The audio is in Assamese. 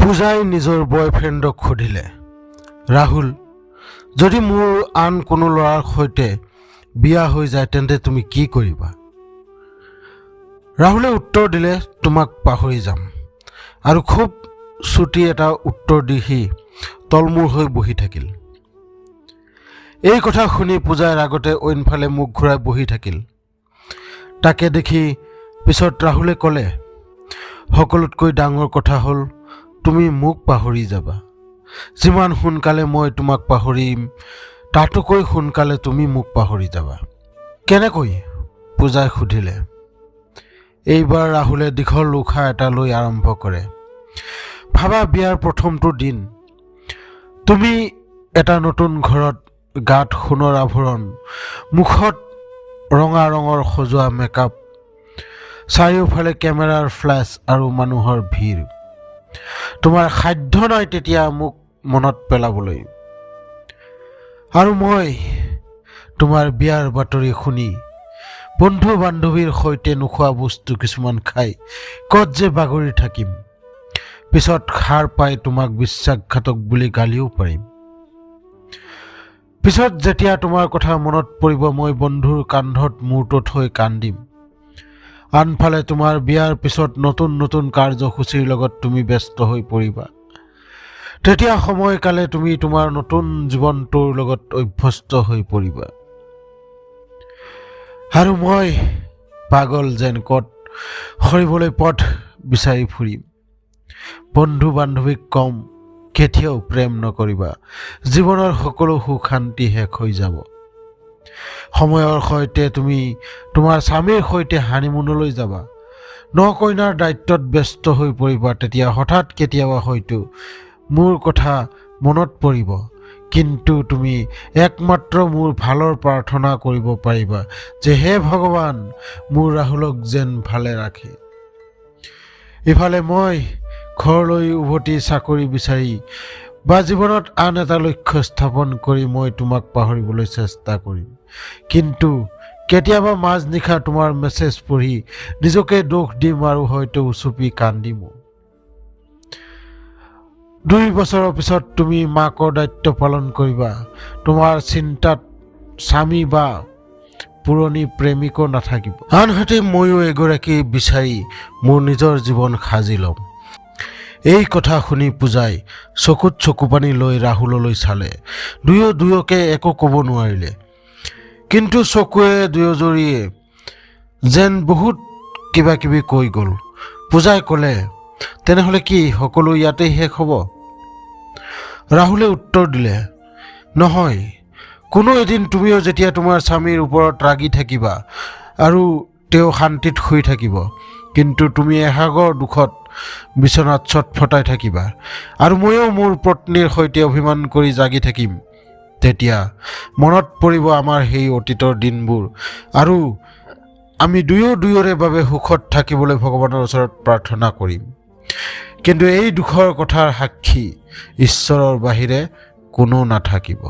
পূজাই নিজৰ বয়ফ্ৰেণ্ডক সুধিলে, ৰাহুল, যদি মোৰ আন কোনো ল'ৰাৰ সৈতে বিয়া হৈ যায় তেন্তে তুমি কি কৰিবা? ৰাহুলে উত্তৰ দিলে, তোমাক পাহৰি যাম। আৰু খুব চুটি এটা উত্তৰ দি সি তলমূৰ হৈ বহি থাকিল। এই কথা শুনি পূজাই ৰাগতে অইনফালে মুখ ঘূৰাই বহি থাকিল। তাকে দেখি পিছত ৰাহুলে ক'লে, সকলোতকৈ ডাঙৰ কথা হ'ল তুমি মোক পাহৰি যাবা। যিমান সোনকালে মই তোমাক পাহৰিম তাতোকৈ সোনকালে তুমি মোক পাহৰি যাবা। কেনেকৈ? পূজাই সুধিলে। এইবাৰ ৰাহুলে দীঘল উশাহ এটা লৈ আৰম্ভ কৰে। ভাবা, বিয়াৰ প্ৰথমটো দিন, তুমি এটা নতুন ঘৰত, গাত সোণৰ আভৰণ, মুখত ৰঙা ৰঙৰ সজোৱা মেকআপ, চাৰিওফালে কেমেৰাৰ ফ্লেছ আৰু মানুহৰ ভিৰ। তোমাৰ সাধ্য নাই তেতিয়া মোক মনত পেলাবলৈ। আৰু মই তোমাৰ বিয়াৰ বাতৰি শুনি বন্ধু বান্ধৱীৰ সৈতে নোখোৱা বস্তু কিছুমান খাই ক'ত যে বাগৰি থাকিম। পিছত সাৰ পাই তোমাক বিশ্বাসঘাতক বুলি গালিও পাৰিম। পিছত যেতিয়া তোমাৰ কথা মনত পৰিব মই বন্ধুৰ কান্ধত মূৰটো থৈ কান্দিম। আনফালে তোমাৰ বিয়াৰ পিছত নতুন নতুন কাৰ্যসূচীৰ লগত তুমি ব্যস্ত হৈ পৰিবা। তেতিয়া সময়কালে তুমি তোমাৰ নতুন জীৱনটোৰ লগত অভ্যস্ত হৈ পৰিবা। আৰু মই পাগল যেন ক'ত সৰিবলৈ পথ বিচাৰি ফুৰিম। বন্ধু বান্ধৱীক কম, কেতিয়াও প্ৰেম নকৰিবা, জীৱনৰ সকলো সুখ শান্তি শেষ হৈ যাব। সময়ৰ সৈতে তুমি তোমাৰ স্বামীৰ সৈতে হানিমুনলৈ যাবা, ন কইনাৰ দায়িত্বত ব্যস্ত হৈ পৰিবা। তেতিয়া হঠাৎ কেতিয়াবা হয়তো মোৰ কথা মনত পৰিব, কিন্তু তুমি একমাত্ৰ মোৰ ভালৰ প্ৰাৰ্থনা কৰিব পাৰিবা যে হে ভগৱান, মোৰ ৰাহুলক যেন ভালে ৰাখে। ইফালে মই ঘৰলৈ উভতি চাকৰি বিচাৰি বা জীৱনত আন এটা লক্ষ্য স্থাপন কৰি মই তোমাক পাহৰিবলৈ চেষ্টা কৰিম। কিন্তু কেতিয়াবা মাজনিশা তোমাৰ মেছেজ পঢ়ি নিজকে দোষ দিম আৰু হয়তো উচুপি কান্দিমো। 2 বছৰৰ পিছত তুমি মাকৰ দায়িত্ব পালন কৰিবা। তোমাৰ চিন্তাত স্বামী বা পুৰণি প্ৰেমিকো নাথাকিব। আনহাতে ময়ো এগৰাকী বিচাৰি মোৰ নিজৰ জীৱন সাজি ল'ম। এই কথা শুনি পূজাই চকুত চকুপানী লৈ ৰাহুললৈ চালে। দুয়োকে একো ক'ব নোৱাৰিলে, কিন্তু চকুৱে দুয়োজৰীয়ে যেন বহুত কিবা কিবি কৈ গ'ল। পূজাই ক'লে, তেনেহ'লে কি সকলো ইয়াতেই শেষ হ'ব? ৰাহুলে উত্তৰ দিলে, নহয়, কোনো এদিন তুমিও যেতিয়া তোমাৰ স্বামীৰ ওপৰত ৰাগি থাকিবা আৰু তেওঁ শান্তিত শুই থাকিব, কিন্তু তুমি এসাগৰ দুখত বিচনাত ছটফটাই থাকিবা, আৰু ময়ো মোৰ পত্নীৰ সৈতে অভিমান কৰি জাগি থাকিম। তেতিয়া মনত পৰিব আমাৰ সেই অতীতৰ দিনবোৰ, আৰু আমি দুয়োৰে বাবে সুখত থাকিবলৈ ভগৱানৰ ওচৰত প্ৰাৰ্থনা কৰিম। কিন্তু এই দুখৰ কথাৰ সাক্ষী ঈশ্বৰৰ বাহিৰে কোনো নাথাকিব।